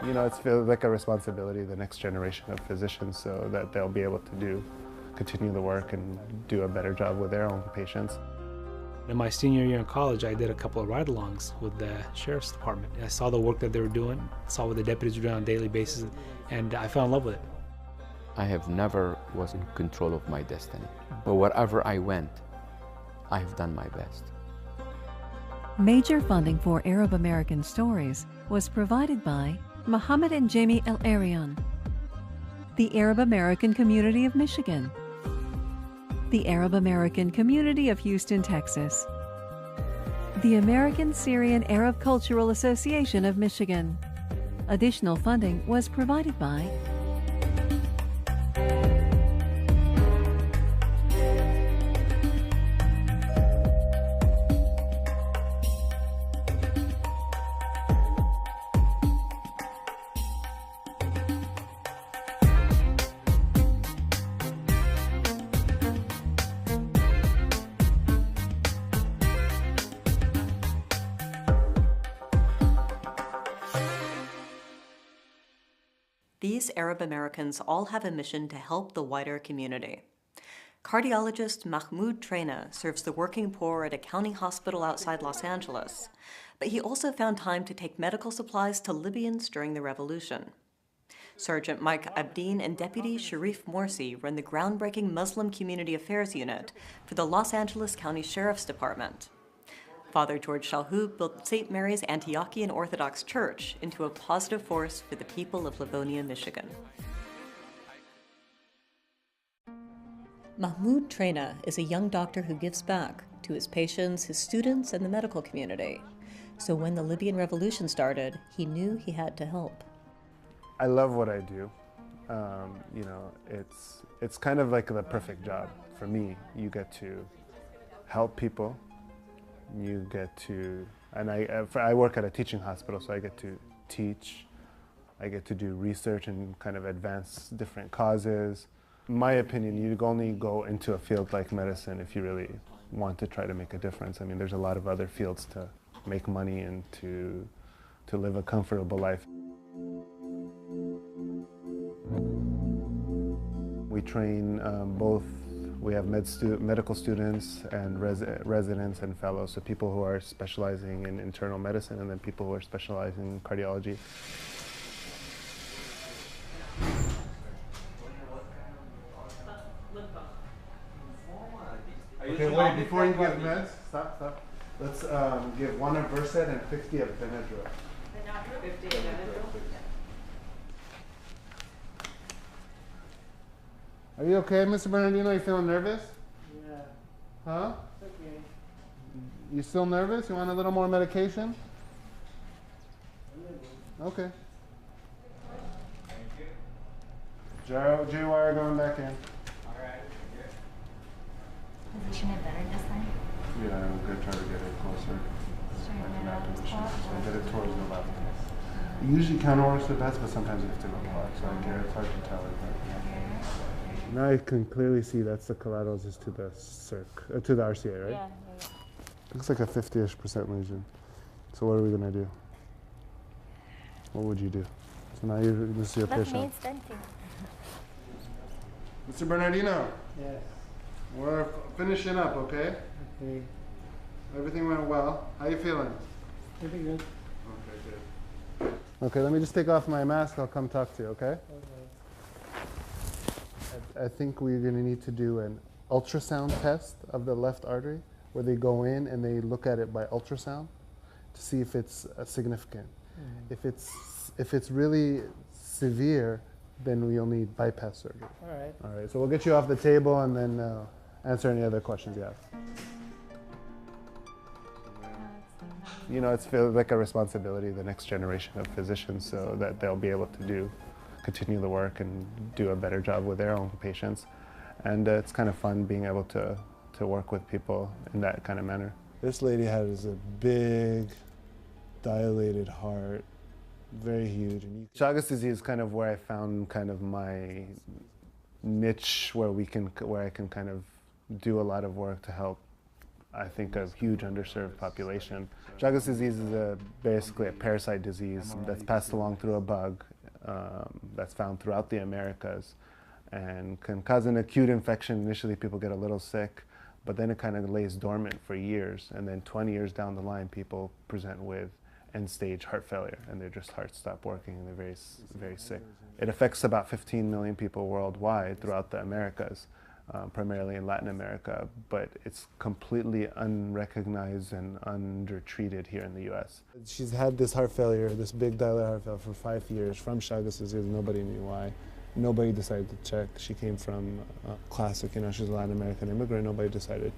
It feels like a responsibility, the next generation of physicians, so that they'll be able to continue the work and do a better job with their own patients. In my senior year in college, I did a couple of ride-alongs with the Sheriff's Department. I saw the work that they were doing, saw what the deputies were doing on a daily basis, and I fell in love with it. I have never was in control of my destiny, but wherever I went, I have done my best. Major funding for Arab American Stories was provided by Mohammed and Jamie El Arian, the Arab American Community of Michigan, the Arab American Community of Houston, Texas, the American Syrian Arab Cultural Association of Michigan. Additional funding was provided by These Arab Americans all have a mission to help the wider community. Cardiologist Mahmoud Traina serves the working poor at a county hospital outside Los Angeles, but he also found time to take medical supplies to Libyans during the revolution. Sergeant Mike Abdeen and Deputy Sherif Morsi run the groundbreaking Muslim Community Affairs Unit for the Los Angeles County Sheriff's Department. Father George Shalhoub built St. Mary's Antiochian Orthodox Church into a positive force for the people of Livonia, Michigan. Mahmoud Traina is a young doctor who gives back to his patients, his students, and the medical community. So when the Libyan revolution started, he knew he had to help. I love what I do. It's kind of like the perfect job for me. You get to help people. You get to, and I work at a teaching hospital, so I get to teach. I get to do research and kind of advance different causes. In my opinion, you only go into a field like medicine if you really want to try to make a difference. I mean, there's a lot of other fields to make money and to live a comfortable life. We train both. We have medical students and residents and fellows, so people who are specializing in internal medicine and then people who are specializing in cardiology. Okay, wait, before you give meds, stop. Let's give 1 of Versed and 50 of Benadryl. 50 of Benadryl? Are you okay, Mr. Bernardino? You feeling nervous? Yeah. Huh? It's okay. You still nervous? You want a little more medication? A little. Okay. Thank you. J-wire going back in. All right. Position it better this time? Yeah, I'm going to try to get it closer. Straighten Like it in that out. position. So get it towards the left. Usually counter-orders the best, but sometimes you have to go far. So it's hard to tell it. Now I can clearly see that's the collaterals is to the to the RCA, right? Yeah. Looks like a 50-ish% lesion. So what are we gonna do? What would you do? So now this is your That patient. means stenting. Mr. Bernardino, Yes. we're finishing up, okay? Okay. Everything went well. How you feeling? Pretty good. Okay, good. Okay, let me just take off my mask. I'll come talk to you, okay? Okay. I think we're going to need to do an ultrasound test of the left artery where they go in and they look at it by ultrasound to see if it's significant. If it's really severe, then we'll need bypass surgery. All right. All right, so we'll get you off the table and then answer any other questions you have. It feels like a responsibility, the next generation of physicians, so that they'll be able to continue the work and do a better job with their own patients. And it's kind of fun being able to work with people in that kind of manner. This lady has a big, dilated heart, very huge. And Chagas disease is kind of where I found kind of my niche where I can kind of do a lot of work to help I think, a huge underserved population. Chagas disease is basically a parasite disease that's passed along through a bug that's found throughout the Americas and can cause an acute infection. Initially, people get a little sick, but then it kind of lays dormant for years, and then 20 years down the line, people present with end-stage heart failure, and their just hearts stop working, and they're very, very sick. It affects about 15 million people worldwide throughout the Americas, primarily in Latin America, but it's completely unrecognized and undertreated here in the U.S. She's had this heart failure, this big dilated heart failure, for 5 years from Chagas disease. Nobody knew why. Nobody decided to check. She came from classic, she's a Latin American immigrant. Nobody decided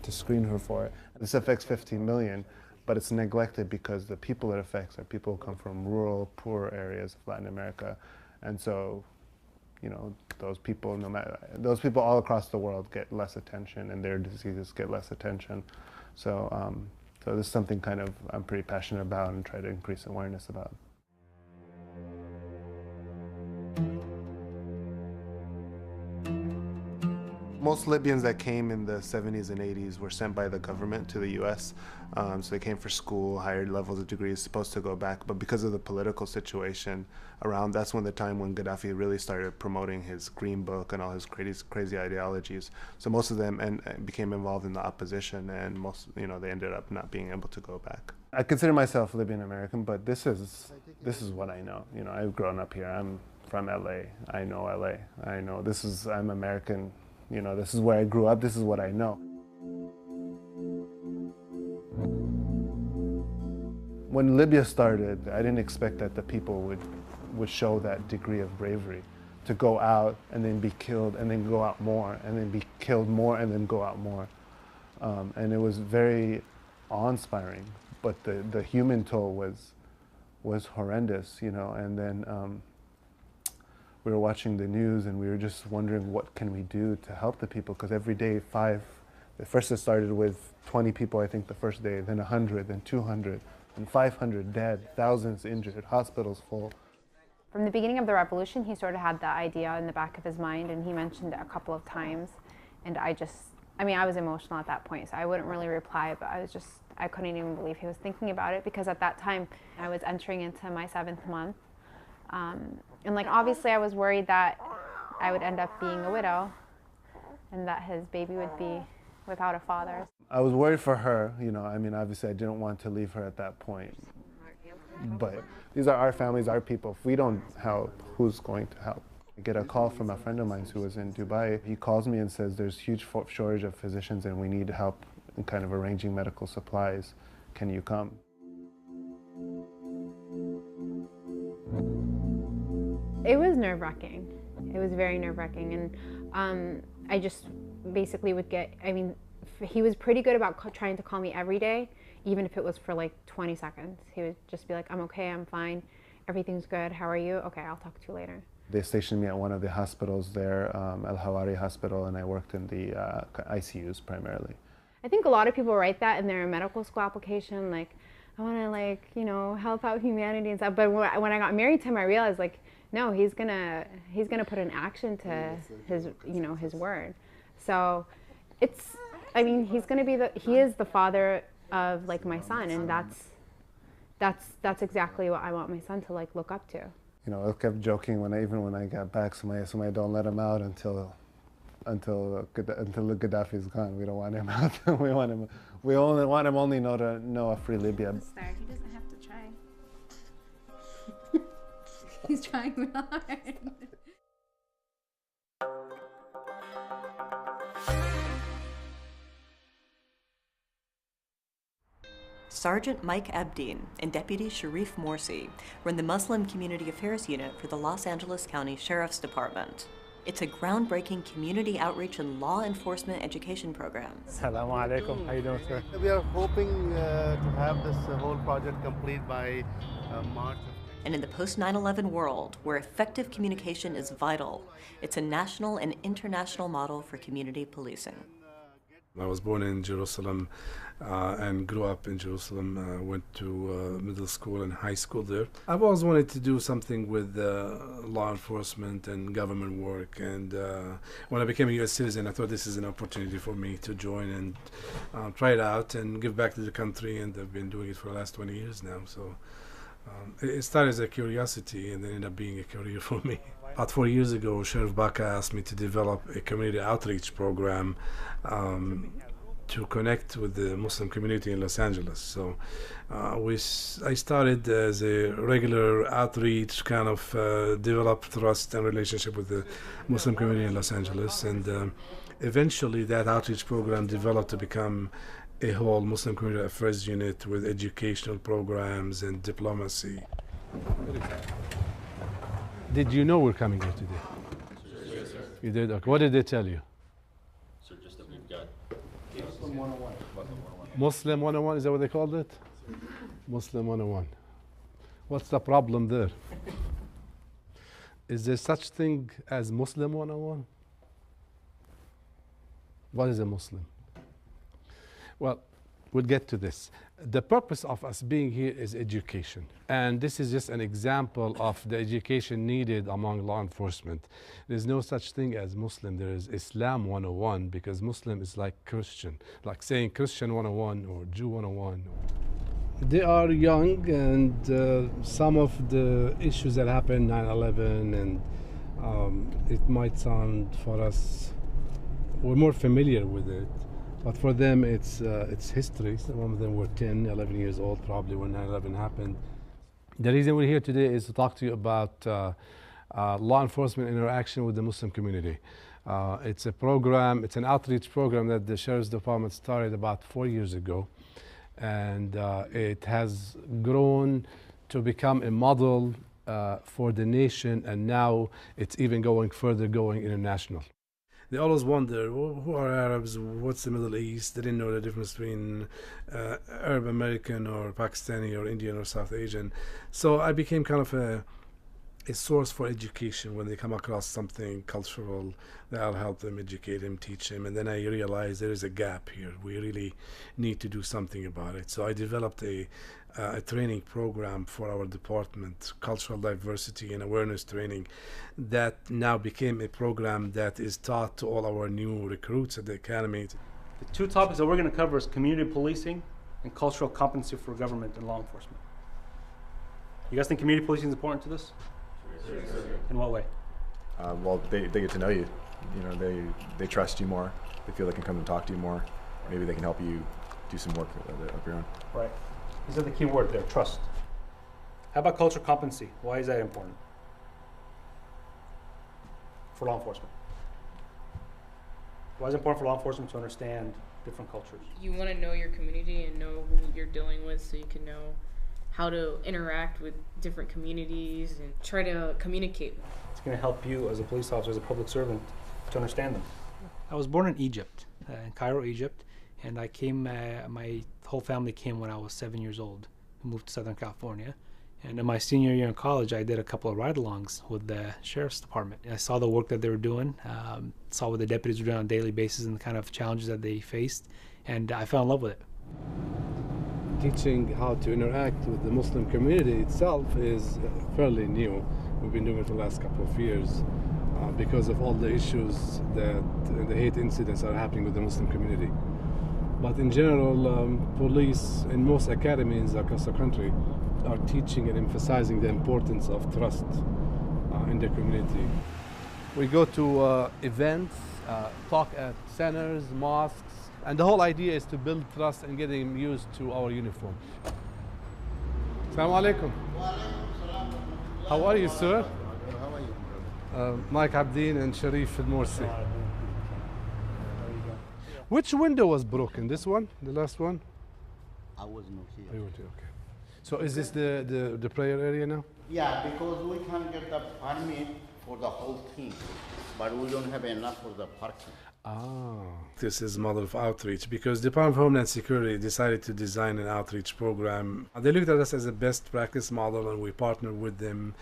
to screen her for it. This affects 15 million, but it's neglected because the people it affects are people who come from rural, poor areas of Latin America. And so, those people, those people all across the world get less attention, and their diseases get less attention. So, so this is something I'm pretty passionate about and try to increase awareness about. Most Libyans that came in the 70s and 80s were sent by the government to the U.S. So they came for school, higher levels of degrees, supposed to go back. But because of the political situation around, that's when the time when Gaddafi really started promoting his Green Book and all his crazy ideologies. So most of them became involved in the opposition, and most, they ended up not being able to go back. I consider myself Libyan American, but this is what I know. I've grown up here. I'm from LA. I know LA. I'm American. This is where I grew up, this is what I know. When Libya started, I didn't expect that the people would show that degree of bravery, to go out and then be killed and then go out more and then be killed more and then go out more. And it was very awe-inspiring, but the human toll was horrendous, and then we were watching the news and we were just wondering what can we do to help the people, because every day at first it started with 20 people, I think, the first day, then 100, then 200, and 500 dead, thousands injured, hospitals full. From the beginning of the revolution, he sort of had the idea in the back of his mind, and he mentioned it a couple of times. And I was emotional at that point, so I wouldn't really reply, but I couldn't even believe he was thinking about it, because at that time I was entering into my 7th month. And obviously I was worried that I would end up being a widow and that his baby would be without a father. I was worried for her, obviously I didn't want to leave her at that point. But these are our families, our people. If we don't help, who's going to help? I get a call from a friend of mine who was in Dubai. He calls me and says there's huge shortage of physicians and we need help in arranging medical supplies. Can you come? It was nerve-wracking. It was very nerve-wracking, and I just basically would he was pretty good about trying to call me every day, even if it was for 20 seconds. He would just be like, I'm okay, I'm fine, everything's good, how are you? Okay, I'll talk to you later. They stationed me at one of the hospitals there, Al Hawari Hospital, and I worked in the ICUs primarily. I think a lot of people write that in their medical school application, I want to help out humanity and stuff. But when I got married to him, I realized no, he's gonna put an action to his word. So he's gonna be he is the father of my son, and that's exactly what I want my son to like look up to. You know, I kept joking even when I got back, somebody don't let him out until Gaddafi's gone. We don't want him out. We only want him only to know a free Libya. He doesn't have to try. He's trying real hard. Sergeant Mike Abdeen and Deputy Sherif Morsi run the Muslim Community Affairs Unit for the Los Angeles County Sheriff's Department. It's a groundbreaking community outreach and law enforcement education program. Assalamu alaikum. How you doing, sir? We are hoping to have this whole project complete by March. And in the post-9/11 world, where effective communication is vital, it's a national and international model for community policing. I was born in Jerusalem and grew up in Jerusalem. Went to middle school and high school there. I've always wanted to do something with law enforcement and government work. And when I became a U.S. citizen, I thought this is an opportunity for me to join and try it out and give back to the country. And I've been doing it for the last 20 years now. So it started as a curiosity and then ended up being a career for me. About 4 years ago, Sheriff Baka asked me to develop a community outreach program to connect with the Muslim community in Los Angeles. So I started as a regular outreach, kind of developed trust and relationship with the Muslim community in Los Angeles. And eventually that outreach program developed to become a whole Muslim community affairs unit with educational programs and diplomacy. Did you know we're coming here today? Yes, sir. You did? Okay. What did they tell you? Sir, just that we've got Muslim 101. Muslim 101, is that what they called it? Muslim 101. What's the problem there? Is there such thing as Muslim 101? What is a Muslim? Well, we'll get to this. The purpose of us being here is education. And this is just an example of the education needed among law enforcement. There's no such thing as Muslim. There is Islam 101, because Muslim is like Christian, like saying Christian 101 or Jew 101. They are young, and some of the issues that happened 9/11, and it might sound for us, we're more familiar with it. But for them, it's history. Some of them were 10, 11 years old probably when 9/11 happened. The reason we're here today is to talk to you about law enforcement interaction with the Muslim community. It's a program, it's an outreach program that the Sheriff's Department started about 4 years ago. And it has grown to become a model for the nation, and now it's even going further, going international. They always wonder, who are Arabs? What's the Middle East? They didn't know the difference between Arab American or Pakistani or Indian or South Asian. So I became kind of a source for education. When they come across something cultural, that I'll help them, educate them, teach them. And then I realized there is a gap here. We really need to do something about it. So I developed a training program for our department, cultural diversity and awareness training, that now became a program that is taught to all our new recruits at the academy. The two topics that we're going to cover is community policing and cultural competency for government and law enforcement. You guys think community policing is important to this? Sure. In what way? Well, they get to know you. You know, they trust you more. They feel they can come and talk to you more. Maybe they can help you do some work of your own. Right. These are the key word there, trust. How about cultural competency? Why is that important for law enforcement? Why is it important for law enforcement to understand different cultures? You want to know your community and know who you're dealing with, so you can know how to interact with different communities and try to communicate. It's going to help you as a police officer, as a public servant, to understand them. I was born in Egypt, in Cairo, Egypt, and I came, my whole family came when I was 7 years old. I moved to Southern California. And in my senior year in college, I did a couple of ride-alongs with the Sheriff's Department. I saw the work that they were doing, saw what the deputies were doing on a daily basis and the kind of challenges that they faced, and I fell in love with it. Teaching how to interact with the Muslim community itself is fairly new. We've been doing it for the last couple of years because of all the issues that the hate incidents are happening with the Muslim community. But in general, police in most academies across the country are teaching and emphasizing the importance of trust in the community. We go to events, talk at centers, mosques, and the whole idea is to build trust and get them used to our uniform. Assalamu alaikum. How are you, sir? How are you? Mike Abdeen and Sherif Morsi. Which window was broken? This one? The last one? I was not here. Oh, you weren't here, okay. So is this the prayer area now? Yeah, because we can get the permit for the whole thing, but we don't have enough for the parking. Ah. This is a model of outreach because the Department of Homeland Security decided to design an outreach program. They looked at us as a best practice model, and we partnered with them,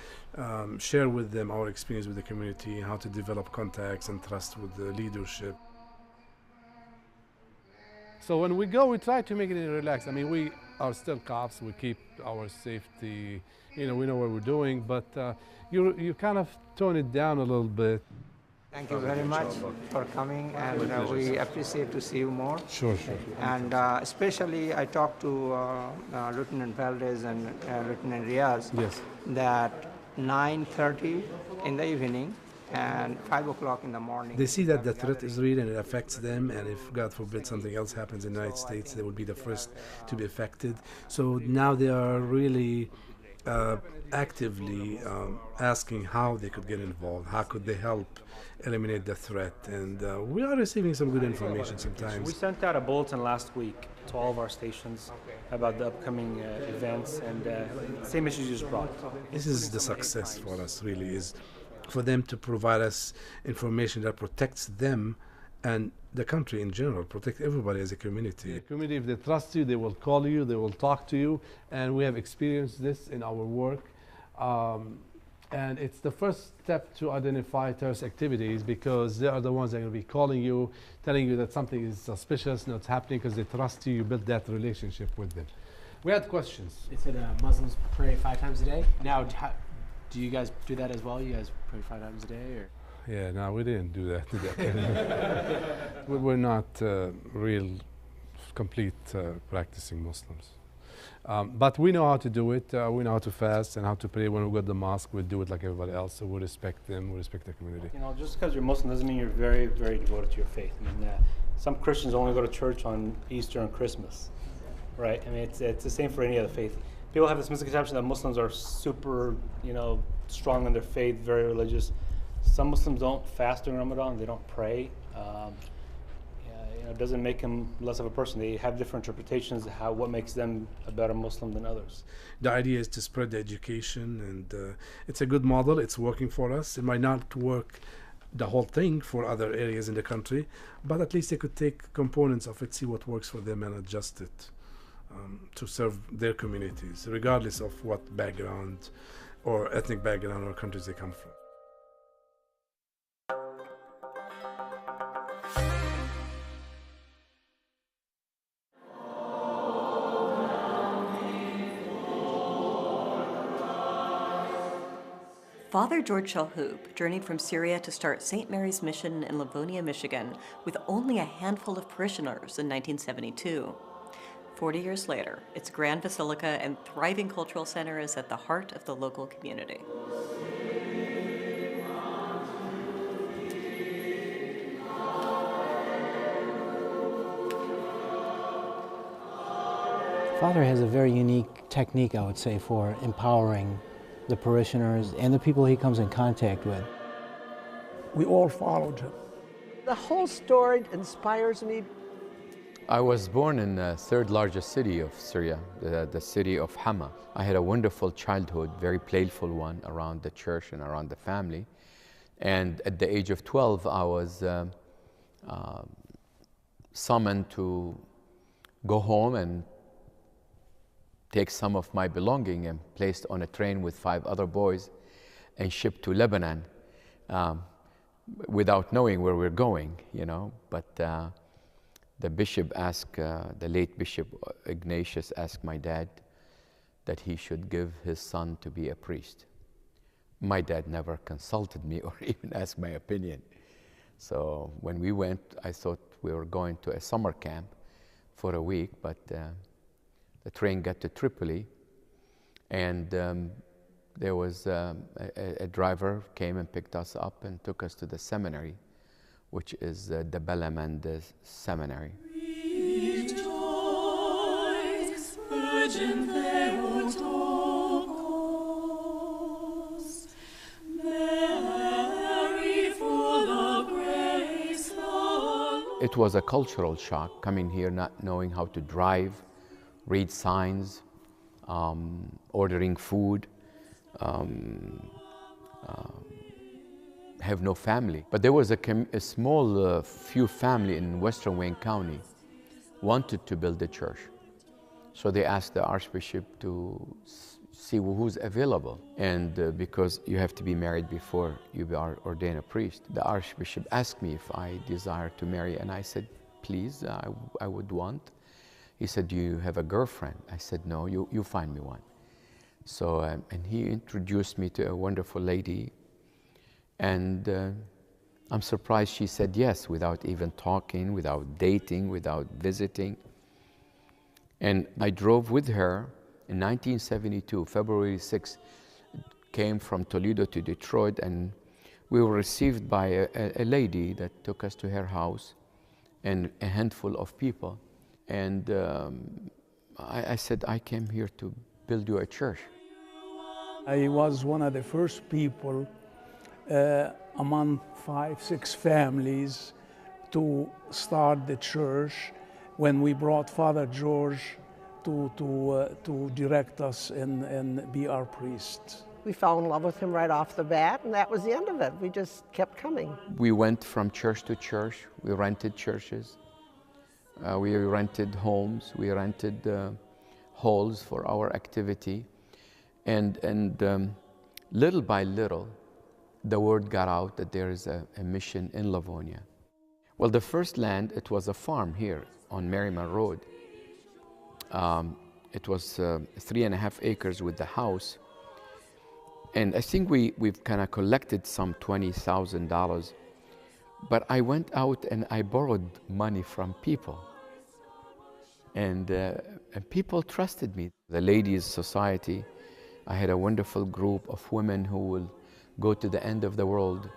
share with them our experience with the community, how to develop contacts and trust with the leadership. So when we go, we try to make it relaxed. I mean, we are still cops. We keep our safety. You know, we know what we're doing, but you kind of tone it down a little bit. Thank you very much for coming, and we appreciate to see you more. Sure, sure. And especially, I talked to Lieutenant Valdez and Lieutenant Riaz. Yes. That 9:30 in the evening and 5 o'clock in the morning. They see that the threat is real and it affects them, and if, God forbid, something else happens in the United States, they will be the first to be affected. So now they are really actively asking how they could get involved, how could they help eliminate the threat, and we are receiving some good information sometimes. We sent out a bulletin last week to all of our stations about the upcoming events, and same issues you just brought. This is the success for us, really, is for them to provide us information that protects them and the country in general, protect everybody as a community. The community, if they trust you, they will call you, they will talk to you, and we have experienced this in our work. And it's the first step to identify terrorist activities, because they are the ones that are going to be calling you, telling you that something is suspicious, not happening, because they trust you, you build that relationship with them. We had questions. It said Muslims pray 5 times a day. Now, do you guys do that as well? You guys pray 5 times a day, or? Yeah, no, we didn't do that. We're not real, complete practicing Muslims. But we know how to do it. We know how to fast and how to pray. When we go to the mosque, we do it like everybody else. So we respect them. We respect the community. You know, just because you're Muslim doesn't mean you're very, very devoted to your faith. I mean, some Christians only go to church on Easter and Christmas, right? I mean, it's the same for any other faith. People have this misconception that Muslims are super, strong in their faith, very religious. Some Muslims don't fast during Ramadan. They don't pray. It doesn't make them less of a person. They have different interpretations of what makes them a better Muslim than others. The idea is to spread the education, and it's a good model. It's working for us. It might not work the whole thing for other areas in the country, but at least they could take components of it, see what works for them, and adjust it to serve their communities, regardless of what background or ethnic background or countries they come from. Father George Shalhoub journeyed from Syria to start St. Mary's Mission in Livonia, Michigan, with only a handful of parishioners in 1972. 40 years later, its grand basilica and thriving cultural center is at the heart of the local community. Father has a very unique technique, I would say, for empowering the parishioners and the people he comes in contact with. We all followed him. The whole story inspires me. I was born in the third largest city of Syria, the city of Hama. I had a wonderful childhood, very playful one, around the church and around the family. And at the age of 12, I was summoned to go home and take some of my belonging and placed on a train with 5 other boys and shipped to Lebanon without knowing where we're going, But the bishop asked, the late Bishop Ignatius asked my dad that he should give his son to be a priest. My dad never consulted me or even asked my opinion. So when we went, I thought we were going to a summer camp for a week, but the train got to Tripoli, and there was a driver came and picked us up and took us to the seminary, which is the Balamand Seminary. Rejoice, Virgin Theotokos, Mary, full of grace, the Lord. It was a cultural shock coming here, not knowing how to drive, read signs, ordering food, have no family. But there was a small few family in Western Wayne County wanted to build a church. So they asked the Archbishop to see who's available. And because you have to be married before you are ordained a priest, the Archbishop asked me if I desire to marry, and I said, please, I would want. He said, do you have a girlfriend? I said, no, you find me one. So, and he introduced me to a wonderful lady, and I'm surprised she said yes without even talking, without dating, without visiting. And I drove with her in 1972, February 6th, came from Toledo to Detroit, and we were received by a lady that took us to her house and a handful of people. And I said, I came here to build you a church. I was one of the first people among 5, 6 families to start the church when we brought Father George to direct us and be our priest. We fell in love with him right off the bat, and that was the end of it. We just kept coming. We went from church to church. We rented churches. We rented homes. We rented halls for our activity. And little by little, the word got out that there is a mission in Livonia. Well, the first land, it was a farm here on Merriman Road. It was 3.5 acres with the house. And I think we've kind of collected some $20,000. But I went out and I borrowed money from people. And people trusted me. The Ladies' Society, I had a wonderful group of women who will go to the end of the world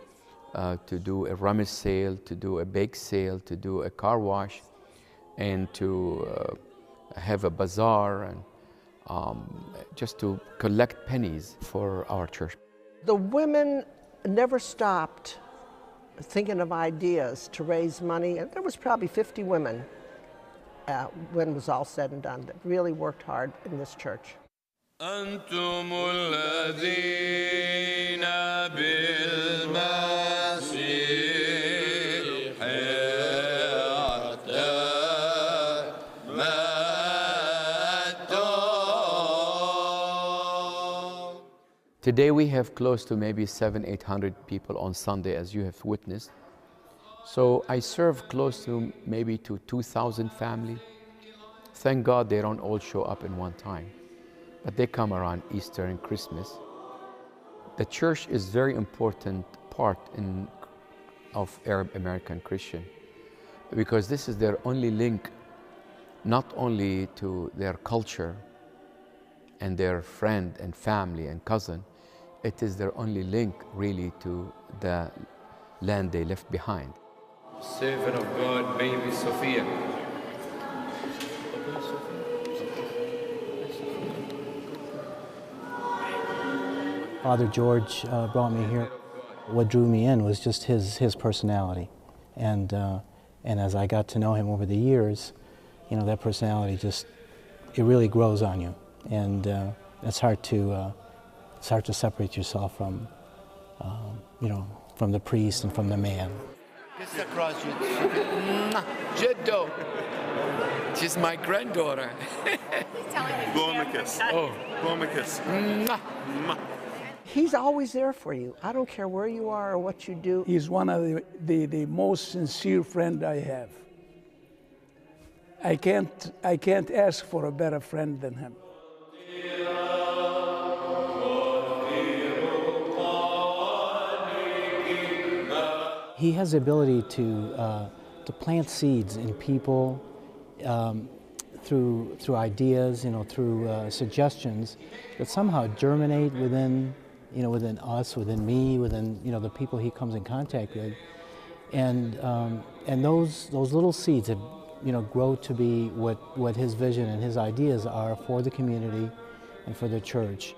to do a rummage sale, to do a bake sale, to do a car wash, and to have a bazaar, and just to collect pennies for our church. The women never stopped thinking of ideas to raise money, and there was probably 50 women when it was all said and done that really worked hard in this church. أنتم الذين بالمسيح ارتمتم. Today we have close to maybe 700-800 people on Sunday, as you have witnessed. So I serve close to maybe to 2,000 families. Thank God they don't all show up in one time, but they come around Easter and Christmas. The church is a very important part of Arab American Christian, because this is their only link, not only to their culture and their friend and family and cousin, it is their only link really to the land they left behind. Servant of God, baby Sophia. Father George brought me here. What drew me in was just his personality, and as I got to know him over the years, you know, that personality it really grows on you, and it's hard to separate yourself from you know, from the priest and from the man. Kiss across you. Jiddo. She's my granddaughter. Blow him a kiss. Oh. Blow him a kiss. He's always there for you. I don't care where you are or what you do. He's one of the most sincere friend I have. I can't ask for a better friend than him. He has the ability to plant seeds in people through ideas, you know, through suggestions that somehow germinate within, you know, within us, within me, within, you know, the people he comes in contact with, and those little seeds that, you know, grow to be what his vision and his ideas are for the community and for the church.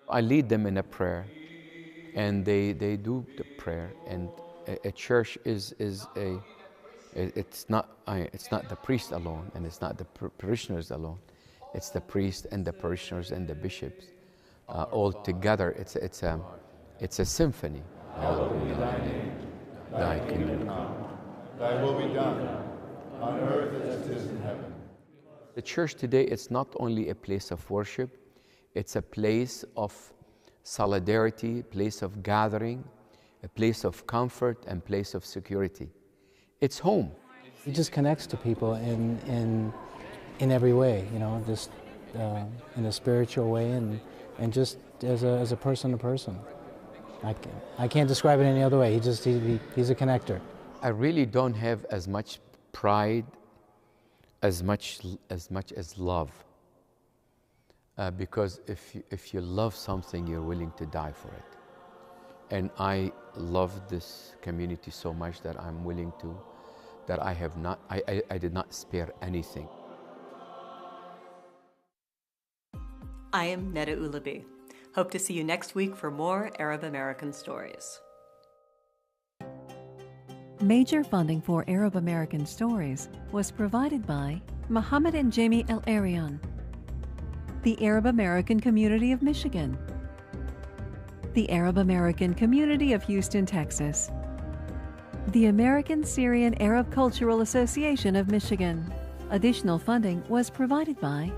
I lead them in a prayer, and they do the prayer. And a church it's not the priest alone, and it's not the parishioners alone. It's the priest and the parishioners and the bishops all together. It's a symphony. Hallowed be thy name. Thy kingdom come. Thy will be done on earth as it is in heaven. The church today, it's not only a place of worship, it's a place of solidarity, place of gathering, a place of comfort and place of security. It's home. He just connects to people in every way, you know, just in a spiritual way and just as a person to person. I can't describe it any other way. He's a connector. I really don't have as much pride as much as love. Because if you love something, you're willing to die for it. And I love this community so much that I'm willing to, that I did not spare anything. I am Neda Ulabi. Hope to see you next week for more Arab American stories. Major funding for Arab American Stories was provided by Mohammed and Jamie El Arian, the Arab American Community of Michigan, the Arab American Community of Houston, Texas, the American Syrian Arab Cultural Association of Michigan. Additional funding was provided by